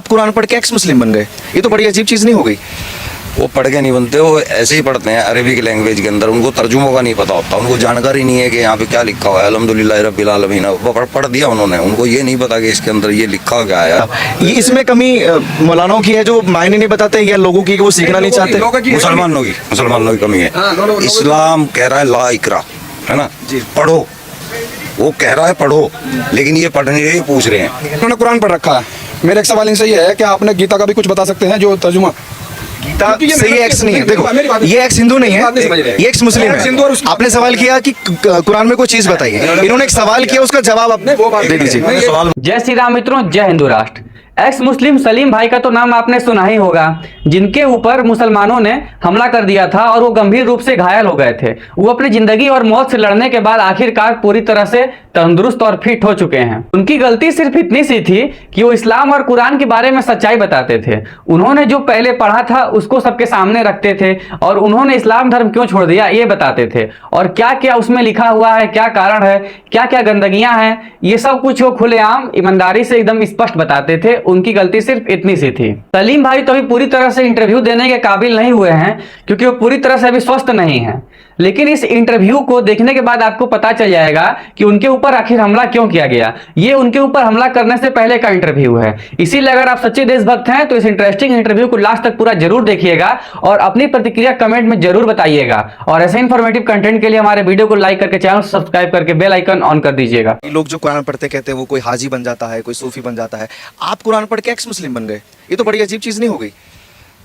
आप कुरान पढ़ के एक्स मुस्लिम बन गए, ये तो बड़ी अजीब चीज़ नहीं हो गई? वो पढ़ के नहीं बनते, वो ऐसे ही पढ़ते हैं अरबिक लैंग्वेज के अंदर। उनको तर्जुमों का नहीं पता होता, उनको जानकारी नहीं है कि यहाँ पे क्या लिखा हुआ है। अल्हम्दुलिल्लाह रब्बिल आलमीन पढ़ दिया उन्होंने, उनको ये नहीं पता कि इसके अंदर ये लिखा क्या है। ये इसमें कमी मौलानाओं की है जो मायने नहीं बताते, या लोगों की कि वो सीखना नहीं चाहते? मुसलमानों की कमी है। इस्लाम कह रहा है ला इकरा, है ना, पढ़ो। वो कह रहा है पढ़ो, लेकिन ये पढ़ने के लिए पूछ रहे हैं। उन्होंने कुरान पढ़ रखा है। मेरा एक सवाल इनसे ये है कि आपने गीता का भी कुछ बता सकते हैं जो तर्जुमा? गीता से ये एक्स नहीं है, देखो ये एक्स हिंदू नहीं है, ये एक्स मुस्लिम है। आपने सवाल किया कि कुरान में कोई चीज बताइए, इन्होंने एक सवाल किया, उसका जवाब आप दे दीजिए। जय श्री राम मित्रों, जय हिंदू राष्ट्र। एक्स मुस्लिम सलीम भाई का तो नाम आपने सुना ही होगा, जिनके ऊपर मुसलमानों ने हमला कर दिया था और वो गंभीर रूप से घायल हो गए थे। वो अपनी जिंदगी और मौत से लड़ने के बाद आखिरकार पूरी तरह से तंदुरुस्त और फिट हो चुके हैं। उनकी गलती सिर्फ इतनी सी थी कि वो इस्लाम और कुरान के बारे में सच्चाई बताते थे। उन्होंने जो पहले पढ़ा था उसको सबके सामने रखते थे, और उन्होंने इस्लाम धर्म क्यों छोड़ दिया ये बताते थे, और क्या क्या उसमें लिखा हुआ है, क्या कारण है, क्या क्या गंदगियां हैं, ये सब कुछ वो खुलेआम ईमानदारी से एकदम स्पष्ट बताते थे। उनकी गलती सिर्फ इतनी सी थी। सलीम भाई तो अभी पूरी तरह से इंटरव्यू देने के काबिल नहीं हुए हैं, क्योंकि वो पूरी तरह से अभी स्वस्थ नहीं है। लेकिन इस इंटरव्यू को देखने के बाद आपको पता चल जाएगा कि उनके ऊपर आखिर हमला क्यों किया गया। ये उनके ऊपर हमला करने से पहले का इंटरव्यू है। इसीलिए अगर आप सच्चे देशभक्त हैं तो इस इंटरेस्टिंग इंटरव्यू को लास्ट तक पूरा जरूर देखिएगा और अपनी प्रतिक्रिया कमेंट में जरूर बताइएगा। और ऐसे इन्फॉर्मेटिव कंटेंट के लिए हमारे वीडियो को लाइक करके चैनल सब्सक्राइब करके बेल आइकन ऑन कर दीजिएगा। लोग जो कुरान पढ़ते कहते हैं वो कोई हाजी बन जाता है, कोई सूफी बन जाता है, आप कुरान पढ़ के एक्स मुस्लिम बन गए, ये तो बड़ी अजीब चीज़ नहीं हो गई?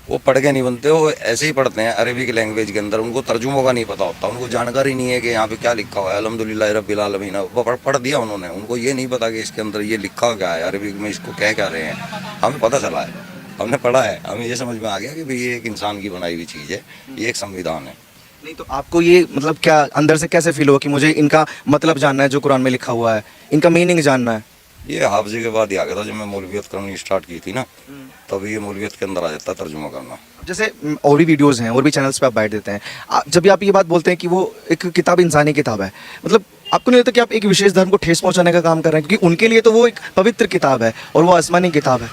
वो पढ़ के नहीं बनते, वो ऐसे ही पढ़ते हैं अरबिक लैंग्वेज के अंदर। उनको तर्जुमों का नहीं पता होता, उनको जानकारी नहीं है कि यहाँ पे क्या लिखा हुआ है। अल्हम्दुलिल्लाह रब्बिल आलमीन पढ़ दिया उन्होंने, उनको ये नहीं पता कि इसके अंदर ये लिखा क्या है, अरबिक में इसको क्या रहे हैं। हमें पता चला है, हमने पढ़ा है, हमें ये समझ में आ गया कि भाई ये एक इंसान की बनाई हुई चीज़ है, ये एक संविधान है। नहीं तो आपको ये मतलब क्या अंदर से कैसे फील हुआ कि मुझे इनका मतलब जानना है, जो कुरान में लिखा हुआ है, इनका मीनिंग जानना है? ये हाफजे के बाद ही आ गया था, जब मैं मौलवियत करनी स्टार्ट की थी ना, तब ये मौलवियत के अंदर आ जाता है तर्जुमा करना। जैसे और भी वीडियोस हैं और भी चैनल्स पे आप बैठ देते हैं, जब भी आप ये बात बोलते हैं कि वो एक किताब इंसानी किताब है, मतलब आपको नहीं लगता कि आप एक विशेष धर्म को ठेस पहुंचाने का काम कर रहे हैं? क्योंकि उनके लिए तो वो एक पवित्र किताब है और वो आसमानी किताब है।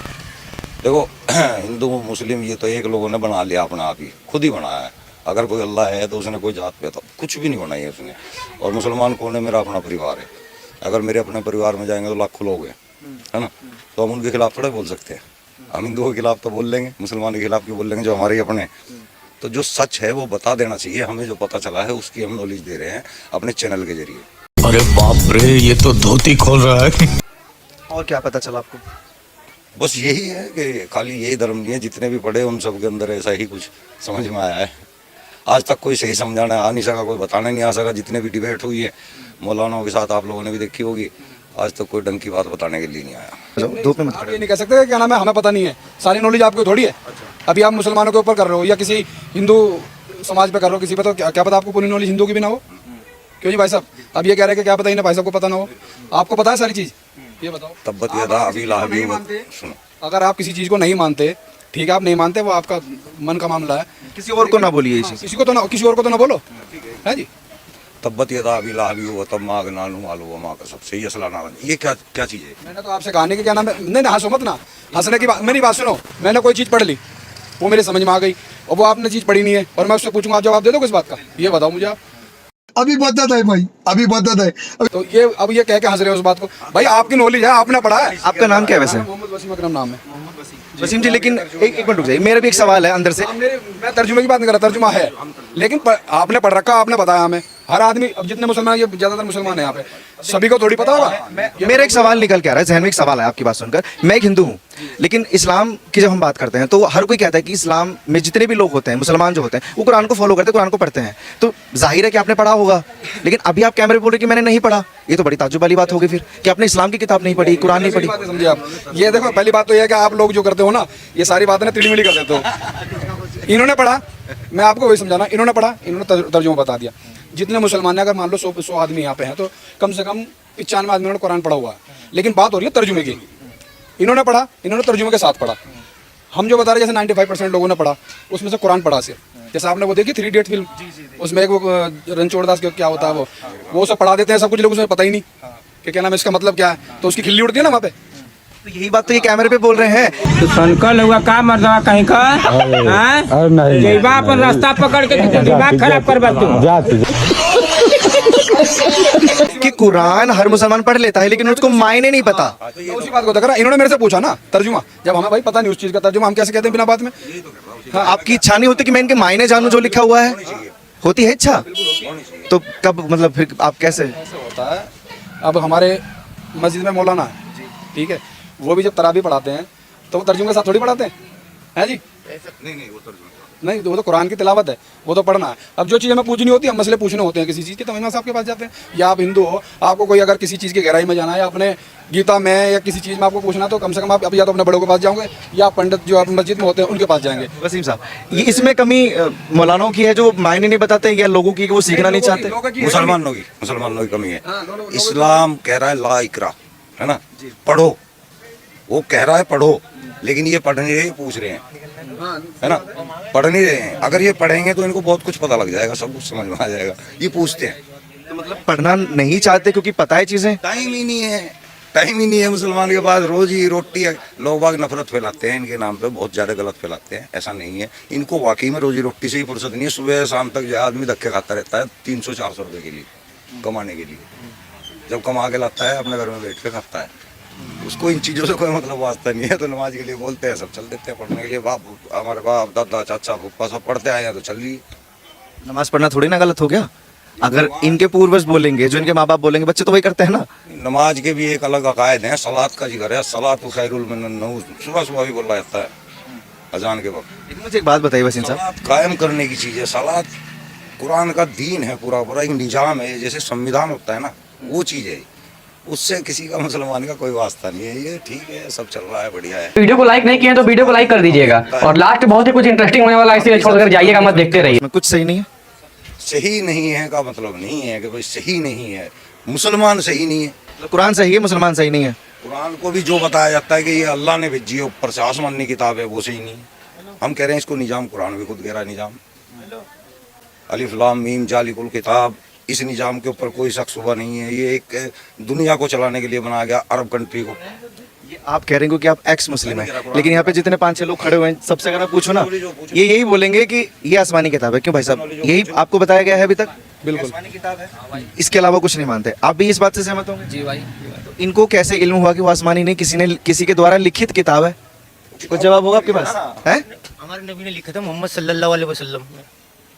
देखो हिंदू मुस्लिम ये तो एक लोगों ने बना लिया, अपना आप ही खुद ही बनाया है। अगर कोई अल्लाह है तो उसने कोई जात पे तो कुछ भी नहीं बनाई है उसने। और मुसलमान कौन है? मेरा अपना परिवार है। अगर मेरे अपने परिवार में जाएंगे तो लाखों लोग हैं, है ना, तो हम उनके खिलाफ थोड़ा बोल सकते हैं। हम हिंदुओं के खिलाफ तो बोल लेंगे, मुसलमान के खिलाफ क्यों बोल लेंगे, जो हमारे अपने। तो जो सच है वो बता देना चाहिए हमें, जो पता चला है उसकी हम नॉलेज दे रहे हैं अपने चैनल के जरिए। अरे बाप रे, ये तो धोती खोल रहा है। और क्या पता चला आपको? बस यही है कि खाली यही धर्म नहीं है, जितने भी पढ़े उन सब के अंदर ऐसा ही कुछ समझ में आया है। आज तक कोई सही समझाना आ नहीं सका, कोई बताना नहीं आ सका। जितने भी डिबेट हुई है मौलानाओं के साथ, आप लोगों ने भी देखी होगी, आज तक कोई ढंग की बात बताने के लिए नहीं आया। धूप में मत आप ये नहीं कह सकते क्या नाम है हमें पता नहीं है, सारी नॉलेज आपको थोड़ी है। अभी आप मुसलमानों के ऊपर कर रहे हो या किसी हिंदू समाज पे कर रहे हो, किसी पे, तो क्या पता आपको पूरी नॉलेज हिंदू की भी ना हो? क्यों जी भाई साहब, अब ये कह रहे हैं कि क्या पता ही ना भाई साहब को पता ना हो, आपको पता है सारी चीज़? ये बताओ। तब्बत यदा अबी लहब सुनो, अगर आप किसी चीज़ को नहीं मानते, ठीक है, आप नहीं मानते, वो आपका मन का मामला है। किसी और को ना बोलिए, किसी और को तो ना बोलो, है जी। तब्बत यदा अबी लहब व तब मा अगना अन्हु मालुहु व मा कसब, सही असला ना। ये क्या चीज़ है? मैंने तो आपसे कहा नहीं कि क्या नाम है, नहीं हंसो मत ना, हंसने की बात, मेरी बात सुनो। मैंने कोई चीज़ पढ़ ली, वो मेरे समझ में आ गई, और वो आपने चीज़ पढ़ी नहीं है, और मैं उससे पूछूंगा आप जवाब दे दो किस बात का, ये बताओ मुझे आप। अभी बदत है भाई, अभी बदत है। तो ये अब ये कह के हंस रहे हो उस बात को? भाई आपकी नॉलेज है, आपने पढ़ा है। आपका नाम क्या है वैसे? मोहम्मद वसीम अकरम नाम है। वसीम जी, लेकिन एक मिनट रुक जाइए, मेरा भी एक सवाल है अंदर से। मैं तर्जुमे की बात नहीं कर रहा, तर्जुमा है, लेकिन आपने पढ़ रखा, आपने बताया हमें। हर आदमी, अब जितने मुसलमान, ये ज्यादातर मुसलमान है यहाँ पे, सभी को थोड़ी पता होगा। मेरा एक सवाल निकल के आ रहा है, जहन में एक सवाल है आपकी बात सुनकर। मैं एक हिंदू हूँ, लेकिन इस्लाम की जब हम बात करते हैं तो हर कोई कहता है कि इस्लाम में जितने भी लोग होते हैं, मुसलमान जो होते हैं, वो कुरान को फॉलो करते हैं, कुरान को पढ़ते हैं। तो जाहिर है कि आपने पढ़ा होगा, लेकिन अभी आप कैमरे पे बोल रहे कि मैंने नहीं पढ़ा। ये तो बड़ी ताज्जुब वाली बात होगी फिर, कि आपने इस्लाम की किताब नहीं पढ़ी, कुरान नहीं पढ़ी। समझिए आप, ये देखो, पहली बात तो ये है कि आप लोग जो करते हो ना, ये सारी बातें ना तिड़मिड़ी कर देते हो। इन्होंने पढ़ा, मैं आपको वही समझाना, इन्होंने पढ़ा, इन्होंने तर्जुमा बता दिया। जितने मुसलमान हैं, अगर मान लो 100 आदमी यहाँ पे हैं, तो कम से कम 95 आदमी ने कुरान पढ़ा हुआ है, लेकिन बात हो रही है तर्जुमे की। इन्होंने पढ़ा, इन्होंने तर्जुमे के साथ पढ़ा। हम जो बता रहे हैं, जैसे 95% लोगों ने पढ़ा, उसमें से कुरान पढ़ा सिर्फ। जैसे आपने वो देखी 3 इडियट फिल्म, उसमें एक वो रणछोड़ दास क्या होता है, वो सब पढ़ा देते हैं, सब कुछ लोगों से पता ही नहीं कि क्या नाम है, इसका मतलब क्या है, तो उसकी खिल्ली उड़ती है ना वहाँ पे। तो यही बात तो ये कैमरे पे बोल रहे हैं तो सनकल हुआ का मर्दवा कहीं का जैबा अपन रास्ता पकड़ के तो दिमाग खराब करबा तू कि कुरान हर मुसलमान पढ़ लेता है लेकिन उसको मायने नहीं पता। तो उसी बात को देखा, इन्होंने मेरे से पूछा ना तर्जुमा, जब हमें भाई पता नहीं उस चीज का तर्जुमा हम कैसे कहते हैं बिना बात में। हाँ, आपकी इच्छा नहीं होती कि मैं इनके मायने जानूं जो लिखा हुआ है? होती है इच्छा? तो कब मतलब फिर आप कैसे? होता है अब हमारे मस्जिद में मौलाना है, ठीक है, वो भी जब तरावी पढ़ाते हैं तो वो तर्जुमे के साथ थोड़ी पढ़ाते हैं जी। नहीं, वो तो कुरान की तिलावत है, वो तो पढ़ना है। अब जो चीज़ हमें पूछनी होती है, हम मसले पूछने होते हैं किसी चीज़ के, तो इमाम साहब के पास जाते हैं। या आप हिंदू हो, आपको कोई अगर किसी चीज़ की गहराई में जाना है, या अपने गीता में या किसी चीज़ में आपको पूछना, तो कम से कम आप अब या तो अपने बड़ों के पास जाओगे या पंडित जो आप मस्जिद में होते हैं उनके पास जाएंगे। वसीम साहब, ये इसमें कमी मौलानाओं की है जो मायने नहीं बताते या लोगों की कि वो सीखना नहीं चाहते? मुसलमानों की कमी है। इस्लाम कह रहा है ला इकरा, है ना, पढ़ो, वो कह रहा है पढ़ो, लेकिन ये पढ़ नहीं रहे, पूछ रहे हैं, है ना, पढ़ नहीं रहे हैं। अगर ये पढ़ेंगे तो इनको बहुत कुछ पता लग जाएगा, सब कुछ समझ में आ जाएगा। ये पूछते हैं तो मतलब पढ़ना नहीं चाहते क्योंकि पता है चीजें? टाइम ही नहीं है, टाइम ही नहीं है मुसलमान के पास। रोज ही रोटी है, लोग बाग नफरत फैलाते हैं इनके नाम पे, बहुत ज़्यादा गलत फैलाते हैं। ऐसा नहीं है, इनको वाकई में रोजी रोटी से ही फुर्सत नहीं है। सुबह शाम तक जो आदमी धक्के खाता रहता है 300-400 रुपये के लिए, कमाने के लिए। जब कमा के लाता है अपने घर में बैठ के खाता है, उसको इन चीज़ों से कोई मतलब वास्ता नहीं है। तो नमाज के लिए बोलते हैं, सब चल देते हैं पढ़ने के लिए। हमारे बाप दादा चाचा फूफा सब पढ़ते आए हैं, तो चल रही। नमाज पढ़ना थोड़ी ना गलत हो गया? अगर इनके पूर्वज बोलेंगे, जो इनके माँ बाप बोलेंगे, बच्चे तो वही करते हैं ना। नमाज के भी एक अलग अकायद है, सलात का जिक्र है, सलात खैरुल मिनन नौम, सुबह सुबह भी बोला जाता है अजान के वक्त। लेकिन मुझे एक बात बताइए वसीम साहब, सलात कायम करने की चीज़ है। सलात कुरान का दीन है, पूरा पूरा एक निजाम है, जैसे संविधान होता है ना, वो चीज़ है। उससे किसी का मुसलमान का कोई वास्ता नहीं है। ये ठीक है, सब चल रहा है, बढ़िया है। वीडियो को लाइक नहीं किए तो वीडियो को लाइक कर दीजिएगा, और लास्ट बहुत ही कुछ इंटरेस्टिंग होने वाला है, इसलिए छोड़कर जाइएगा मत, देखते रहिए। इसमें कुछ सही नहीं है? सही नहीं है का मतलब नहीं है कि कोई सही नहीं है, मुसलमान सही नहीं है। तो कुरान सही है, मुसलमान सही नहीं है? कुरान को भी जो बताया जाता है कि ये अल्लाह ने भेजी है ऊपर से, आसमानी किताब है, वो सही नहीं है। हम कह रहे हैं इसको निजाम, कुरान भी खुद कह रहा है निजाम, अलिफ लाम मीम जालिकुल किताब। इस निजाम के ऊपर कोई शक शुबा नहीं है। ये एक दुनिया को चलाने के लिए बनाया गया, अरब कंट्री को। ये आप कह रहे हैं कि आप एक्स मुस्लिम हैं, लेकिन यहाँ पे जितने 5-6 लोग खड़े हुए हैं, सबसे अगर मैं पूछूं ना, ये यही बोलेंगे कि ये आसमानी किताब है। क्यों भाई साहब, यही आपको बताया गया है अभी तक? बिल्कुल, आसमानी किताब है, इसके अलावा कुछ नहीं मानते। आप भी इस बात से सहमत होंगे? जी भाई। तो इनको कैसे इल्म हुआ कि वो आसमानी नहीं, किसी के द्वारा लिखित किताब है? कुछ जवाब होगा आपके पास? है? हमारे नबी ने लिखा था, मोहम्मद सल्लल्लाहु अलैहि वसल्लम।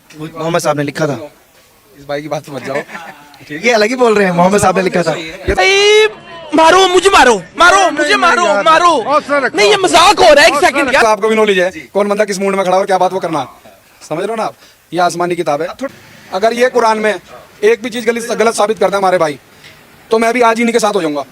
मोहम्मद साहब ने लिखा था? इस भाई की बात समझ जाओ। ये अलग ही बोल रहे हैं, मोहम्मद साहब ने लिखा था। मारो मुझे, मारो मारो मुझे, मारो मारो, नहीं ये मजाक हो रहा है, एक सेकंड तो आपको भी नॉलेज है कौन बंदा किस मूड में खड़ा और क्या बात वो करना, समझ रहे हो ना आप। ये आसमानी किताब है। अगर ये कुरान में एक भी चीज गलत साबित करता है हमारे भाई, तो मैं भी आज ही इनके साथ हो जाऊंगा।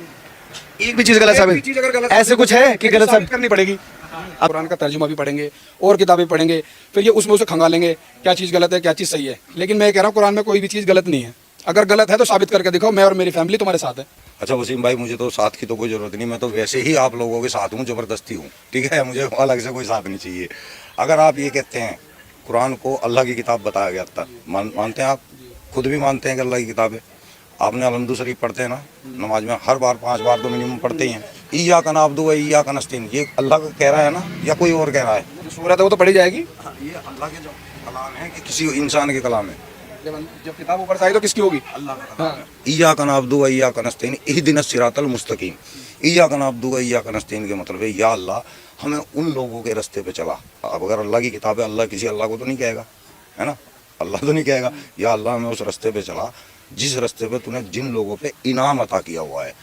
एक भी चीज गलत साबित, ऐसे कुछ है कि गलत साबित करनी पड़ेगी। आप कुरान का तर्जुमा भी पढ़ेंगे और किताबें पढ़ेंगे, फिर ये उसमें उसे खंगालेंगे क्या चीज़ गलत है क्या चीज़ सही है। लेकिन मैं कह रहा हूँ कुरान में कोई भी चीज़ गलत नहीं है। अगर गलत है तो साबित करके दिखाओ, मैं और मेरी फैमिली तुम्हारे साथ है। अच्छा वसीम भाई, मुझे तो साथ की तो कोई ज़रूरत नहीं, मैं तो वैसे ही आप लोगों के साथ हूँ, ज़बरदस्ती हूँ, ठीक है, मुझे अलग से कोई साथ नहीं चाहिए। अगर आप ये कहते हैं कुरान को अल्लाह की किताब बताया गया था, मानते हैं आप, खुद भी मानते हैं कि अल्लाह की किताब है। आपने अलहम्दु शरीफ पढ़ते हैं ना नमाज में, हर बार 5 बार तो मिनिमम पढ़ते ही हैं। ईया का नाबदु व ईया का नस्तीन, ये अल्लाह का कह रहा है ना या कोई और कह रहा है? सूरत है वो तो पढ़ी जाएगी। ये अल्लाह के जो कलाम है कि किसी इंसान के कलाम है? जब किताब ऊपर से आई तो किसकी होगी? अल्लाह का। ईया का नाबदु व ईया का नस्तीन इहदिनस सिरातल मुस्तकीम। ईया का नाबदु व ईया का नस्तीन के मतलब है या अल्लाह हमें उन लोगों के रास्ते पे चला। अब अगर अल्लाह की किताब है, अल्लाह किसी अल्लाह को तो नहीं कहेगा, है ना, अल्लाह तो नहीं कहेगा या अल्लाह हमें उस रास्ते पे चला जिस रास्ते पे तूने जिन लोगों पे इनाम अता किया हुआ है।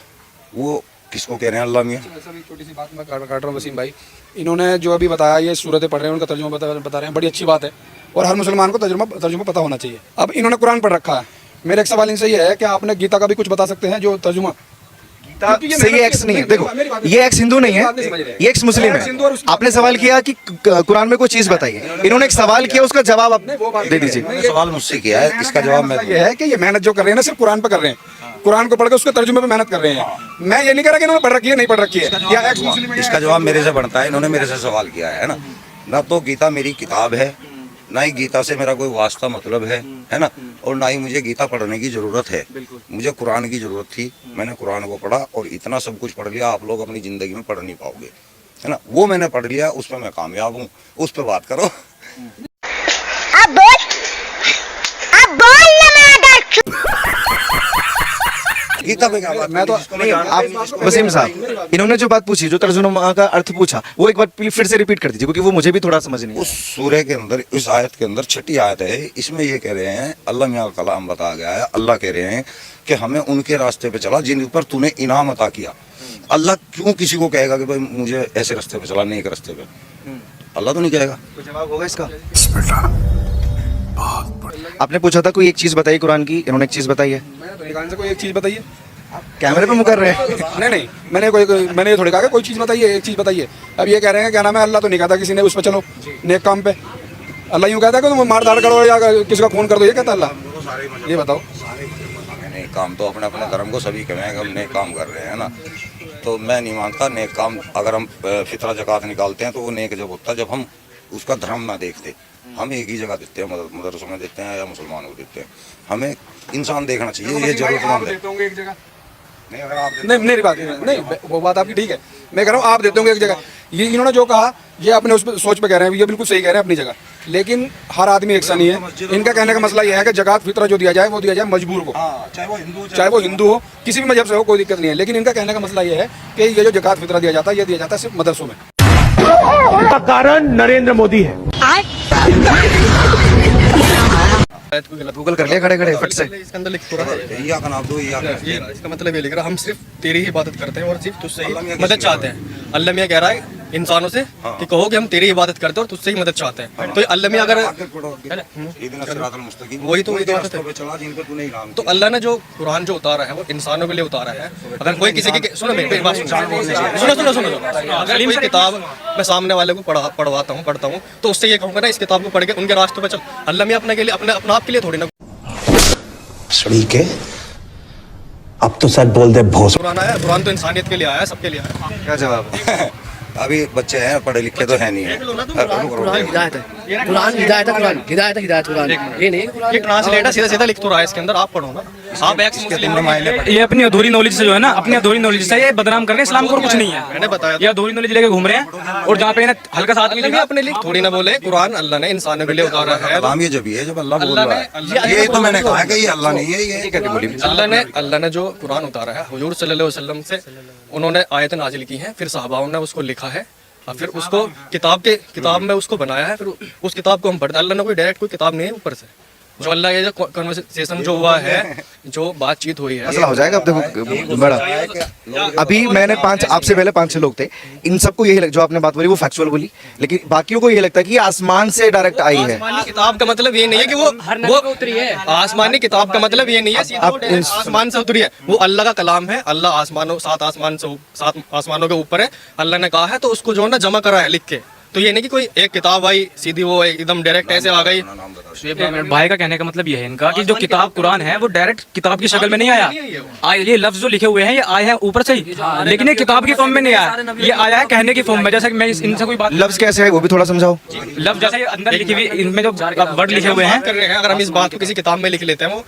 वो किसको कह रहे हैं? अल्लाह मियाँ। छोटी सी बात मैं काट रहा हूँ वसीम भाई, इन्होंने जो अभी बताया ये सूरतें पढ़ रहे हैं, उनका तर्जुमा बता रहे हैं, बड़ी अच्छी बात है और हर मुसलमान को तर्जुमा पता होना चाहिए। अब इन्होंने कुरान पढ़ रखा है, मेरा एक सवाल इनसे ये है कि आपने गीता का भी कुछ बता सकते हैं जो तर्जुमा? सही एक्स नहीं है, देखो ये एक्स हिंदू नहीं है, ये एक्स मुस्लिम है। आपने सवाल किया कि कुरान में कोई चीज बताइए, इन्होंने एक सवाल किया, उसका जवाब आप दे दीजिए। सवाल मुझसे किया है, इसका जवाब मैं ये है कि ये मेहनत जो कर रहे हैं ना सिर्फ कुरान पे कर रहे हैं, कुरान को पढ़ के उसके तर्जुमे पे मेहनत कर रहे हैं। मैं ये नहीं कह रहा कि इन्होंने पढ़ रखी है नहीं पढ़ रखी है, या एक्स मुस्लिम है। इसका जवाब मेरे से बनता है, इन्होंने मेरे से सवाल किया है ना। ना तो गीता मेरी किताब है, ना ही गीता से मेरा कोई वास्ता मतलब है ना, और ना ही मुझे गीता पढ़ने की जरूरत है। मुझे कुरान की जरूरत थी, मैंने कुरान को पढ़ा और इतना सब कुछ पढ़ लिया आप लोग अपनी जिंदगी में पढ़ नहीं पाओगे, है ना। वो मैंने पढ़ लिया, उस पर मैं कामयाब हूँ, उस पर बात करो। गीता पे क्या बात? मैं तो नहीं, आप वसीम साहब, इन्होंने जो बात पूछी, जो तर्जुमा का अर्थ पूछा, वो एक बार फिर से रिपीट कर दीजिए, क्योंकि वो मुझे भी थोड़ा समझ नहीं आया। उस सूर्य के अंदर, इस आयत के अंदर 6ठी आयत है, इसमें ये कह रहे हैं, अल्लाह मियां का कलाम बताया गया है, अल्लाह कह रहे हैं कि हमें उनके रास्ते पे चला जिन पर तूने इनाम अता किया। अल्लाह क्यों किसी को कहेगा कि भाई मुझे ऐसे रास्ते पे चला, नेक रास्ते पे? अल्लाह तो नहीं कहेगा। कोई जवाब होगा इसका? आपने पूछा था कोई एक चीज बताइए कुरान की, इन्होंने एक चीज बताई है। मैंने तो निकाल से कोई एक चीज बताइए। कैमरे पे मुँह कर रहे हैं। नहीं, मैंने ये थोड़ी कहा कि कोई चीज़ बताइए, एक चीज़ बताइए। अब ये कह रहे हैं क्या नाम है, अल्लाह तो नहीं कहता किसी ने उस पर चलो नेक काम पे। अल्लाह यूँ कहता है कि तुम मार धाड़ करो या किसी का खून कर दो, ये कहता अल्लाह? ये बताओ। नेक काम तो अपने अपने धर्म को सभी कहें कि हम नेक काम कर रहे हैं ना, तो मैं नहीं मानता नेक काम। अगर हम फितरा ज़कात निकालते हैं तो वो नेक जब होता है जब हम उसका धर्म ना देखते। हम एक ही जगह देते हैं, मदरसों में देते हैं या मुसलमानों को देते हैं। हमें इंसान देखना चाहिए, ये जरूरतमंद है। एक जगह नहीं, अगर आप नहीं, मेरी बात नहीं, वो बात आपकी ठीक है। मैं कह रहा हूँ आप देते होंगे एक जगह। ये इन्होंने जो कहा ये अपने उस सोच पे कह रहे हैं, ये बिल्कुल सही कह रहे हैं अपनी जगह, लेकिन हर आदमी एक सा नहीं है। इनका कहने का मसला ये है कि ज़कात फितरा जो दिया जाए वो दिया जाए मजबूर को, चाहे वो हिंदू हो, किसी भी मजहब से हो, कोई दिक्कत नहीं है। लेकिन इनका कहने का मसला ये है कि ये जो ज़कात फितरा दिया जाता है, ये दिया जाता है सिर्फ मदरसों में। का कारण नरेंद्र मोदी है। गूगल कर लिया खड़े खड़े फट से। इसके अंदर लिख रहा है, या का नाम दो या ये इसका मतलब ये लिख रहा है, हम सिर्फ तेरी ही इबादत करते हैं और सिर्फ तुझसे ही मदद चाहते हैं। अल्लाह मियां कह रहा है इंसानों से कि कहो कि हम तेरी इबादत करते हैं और तुझसे ही मदद चाहते हैं। तो अल्लाह मियां अगर वही तो बात है। तो अल्लाह ने जो कुरान जो उतारा है वो इंसानों के लिए उतारा है। अगर कोई किसी की सुनो मेरी बात सुनो, अगर कोई किताब मैं सामने वाले को पढ़ता हूँ तो उससे ये कहूँगा ना इस किताब को पढ़ के उनके रास्ते पर चल। अल्लाह मियां अपने के लिए अपने आप के लिए थोड़ी ना के अब तो सच बोल दे भोस। कुरान आया, कुरान तो इंसानियत के लिए आया है, सबके लिए आया है। क्या जवाब है? अभी बच्चे हैं, पढ़े लिखे तो है नहीं है। कुरान हिदायत है, कुरान हिदायत है, कुरान हिदायत है, हिदायत कुरान ये नहीं कुरान। ये ट्रांसलेट है, सीधा सीधा लिख तो रहा है इसके अंदर, आप पढ़ो ना। आप एक्स मुस्लिम ये अपनी अधूरी नॉलेज से जो है ना, अपनी अधूरी नॉलेज से ये बदनाम कर रहे हैं इस्लाम को, और कुछ नहीं है। मैंने बताया ये अधूरी नॉलेज लेके घूम रहे हैं, और जहाँ पे हल्का सा आदमी अल्लाह अपने लिए थोड़ी ना बोले। कुरान अल्लाह ने इंसानों के लिए उतारा है। कलाम ये जब ही है जब अल्लाह बोल रहा है। ये तो मैंने कहा कि ये अल्लाह नहीं है, ये कैसे बोली? अल्लाह ने जो कुरान उतारा है हुजूर सल्लल्लाहु अलैहि वसल्लम से उन्होंने आयत नाजिल की हैं, फिर सहाबाओं ने उसको लिखा है और फिर उसको किताब में उसको बनाया है। फिर उस किताब को हम पढ़ते हैं। अल्लाह ने कोई डायरेक्ट कोई किताब नहीं है ऊपर से। जो अल्लाह ये जो कन्वर्सेशन जो हुआ है, जो बातचीत हुई है, मसला हो जाएगा। अब देखो बड़ा, अभी मैंने आपसे पहले 5-6 लोग थे, इन सबको यही जो आपने बात बोली वो फैक्चुअल बोली, लेकिन बाकियों को ये लगता है कि ये आसमान से डायरेक्ट आई है। आसमानी किताब का मतलब ये नहीं है कि वो उतरी है। आसमानी किताब का मतलब ये नहीं है सीधा आसमान से उतरी है। वो अल्लाह का कलाम है। अल्लाह सात आसमानों के ऊपर है। अल्लाह ने कहा है तो उसको जो है ना जमा करा है लिख के। तो ये नहीं कि कोई एक किताब आई सीधी वो एकदम डायरेक्ट ऐसे आ गई। भाई का कहने का मतलब ये है इनका कि जो किताब कुरान है वो डायरेक्ट किताब की शक्ल में नहीं आया। ये लफ्ज जो लिखे हुए हैं ये आए हैं ऊपर से ही, लेकिन ये किताब की फॉर्म में नहीं आया, ये आया है कहने की फॉर्म में। जैसे कि मैं इनसे कोई बात, लफ्ज कैसे है वो भी थोड़ा समझाओ। लफ्ज जैसे अंदर लिखी हुई, इनमें जो वर्ड लिखे हुए हैं, कर रहे हैं। अगर हम इस बात को किसी किताब में लिख लेते हैं, वो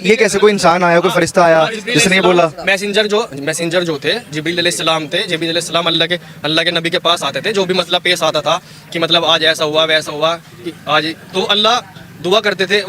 ये कैसे कोई इंसान आया, कोई फरिश्ता आया जिसने ये बोला? मैसेंजर जो थे जिब्रील अलैहिस्सलाम थे। जिब्रील अलैहिस्सलाम अल्लाह के नबी के पास आते थे। जो भी मसला पेश आता था कि मतलब आज ऐसा हुआ वैसा हुआ कि आज, तो अल्लाह दुआ करते थे,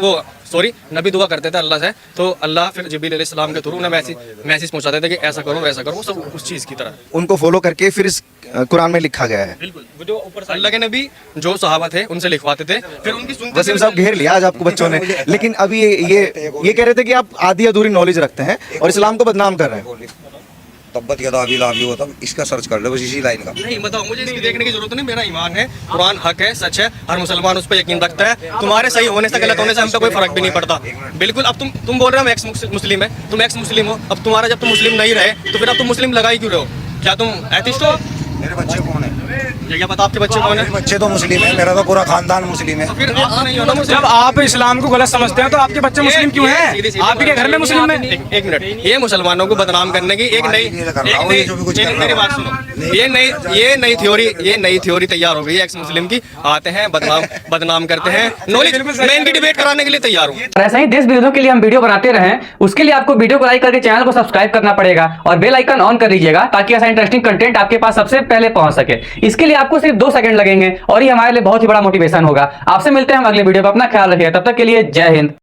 नबी दुआ करते थे अल्लाह से। तो अल्लाह फिर जिब्रील अलैहिस्सलाम के थ्रू उन्हें मैसेज पहुंचाते थे कि ऐसा करो वैसा करो, सब उस चीज़ की तरह उनको फॉलो करके फिर इस कुरान में लिखा गया है। बिल्कुल जो ऊपर से अल्लाह के नबी जो सहाबा थे उनसे लिखवाते थे, फिर उनकी सुनते वसीम साहब घेर लिया आज आपको बच्चों ने। लेकिन अभी ये कह रहे थे कि आप आधी अधूरी नॉलेज रखते हैं और इस्लाम को बदनाम कर रहे हैं। तब्बत यदा अबी लहब होता, इसका सर्च कर लो बस इसी लाइन का। नहीं बताओ, मुझे इसकी देखने की जरूरत नहीं। मेरा ईमान है, कुरान हक है, सच है, हर मुसलमान उस पर यकीन रखता है। तुम्हारे सही होने से गलत होने से हम पे कोई फर्क भी नहीं पड़ता। बिल्कुल। अब तुम बोल रहे हो हम एक्स मुस्लिम है, तुम एक्स मुस्लिम हो। अब तुम्हारा जब तुम मुस्लिम नहीं रहे तो फिर अब तुम मुस्लिम लगा ही क्यों रहे हो? क्या तुम एथिस्ट हो? मेरे बच्चे कौन है? ये क्या पता आपके बच्चे कौन है? मेरे बच्चे तो मुस्लिम है, मेरा तो पूरा खानदान मुस्लिम है। फिर आप नहीं हो ना मुस्लिम। जब आप इस्लाम को गलत समझते हैं तो आपके बच्चे मुस्लिम क्यों हैं? आपके घर में मुस्लिम है? एक मिनट, ये मुसलमानों को बदनाम करने की एक नई मेरी बात सुनो, ये नई थ्योरी तैयार हो गई है एक्स मुस्लिम की। आते हैं बदनाम करते हैं, नॉलेज मैं इनकी डिबेट कराने के लिए तैयार हूँ। और ऐसा ही देश विरोधियों के लिए हम वीडियो बनाते रहें, उसके लिए आपको वीडियो को लाइक करके चैनल को सब्सक्राइब करना पड़ेगा और बेल आइकन ऑन कर लीजिएगा ताकि ऐसा इंटरेस्टिंग कंटेंट आपके पास सबसे पहले पहुंच सके। इसके लिए आपको सिर्फ 2 सेकंड लगेंगे और ये हमारे लिए बहुत ही बड़ा मोटिवेशन होगा। आपसे मिलते हैं हम अगले वीडियो पर। अपना ख्याल रखिए, तब तक के लिए जय हिंद।